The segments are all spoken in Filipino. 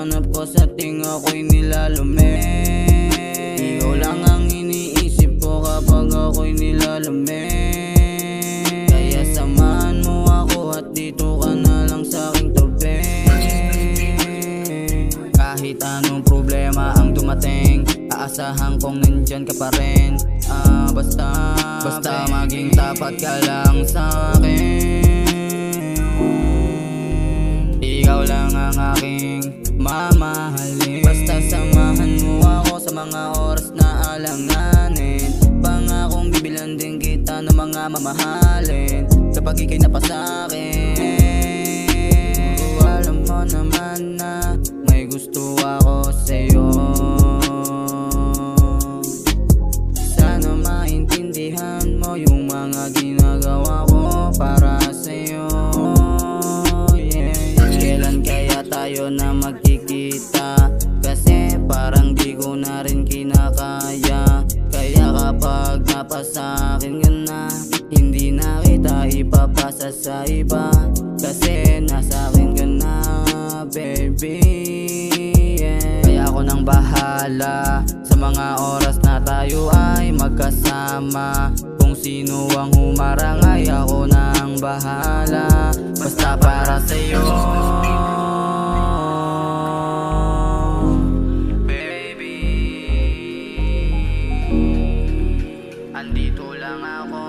hinahanap ko sa tinga ko'y nilalumi. Ikaw lang ang iniisip ko kapag ako'y nilalumi. Kaya samahan mo ako at dito ka na lang sa aking tabi. Kahit anong problema ang dumating, aasahan kong nandyan ka pa rin. Basta maging tapat ka lang sa akin. Ikaw lang ang aking mamahalin. Basta samahan mo ako sa mga oras na alanganin. Pangakong bibilan din kita ng mga mamahalin kapag ika'y napasakin. Alam mo naman na may gusto ako sa'yo. Sana maintindihan mo yung mga ginagawa ko para sa'yo. Kailan kaya tayo na magkikita? Kasi parang di ko na rin kinakaya. Kaya kapag napasakin ka na, hindi na kita ipapasa sa iba. Kasi nasa akin ka na, baby, yeah. Kaya ako nang bahala sa mga oras na tayo ay magkasama. Kung sino ang humarang ay ako nang bahala. Basta para sa'yo, baby. Andito lang ako,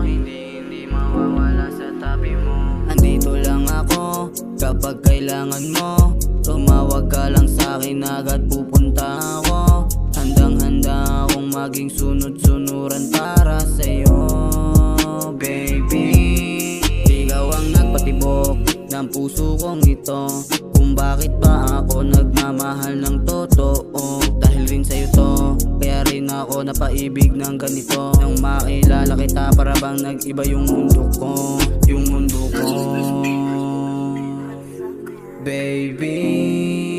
hindi mawawala sa tabi mo. Andito lang ako kapag kailangan mo. Tumawag ka lang sa'kin, agad pupunta ako. Handang-handa akong maging sunod-sunuran para sa'yo, baby. Ikaw ang nagpatibok ng puso kong ito, kung bakit ba ako nagmamahal ng totoo. Dahil rin sa'yo to, kaya rin ako napaibig ng ganito. Nang makilala kita, para bang nag-iba yung mundo ko, yung mundo ko, baby.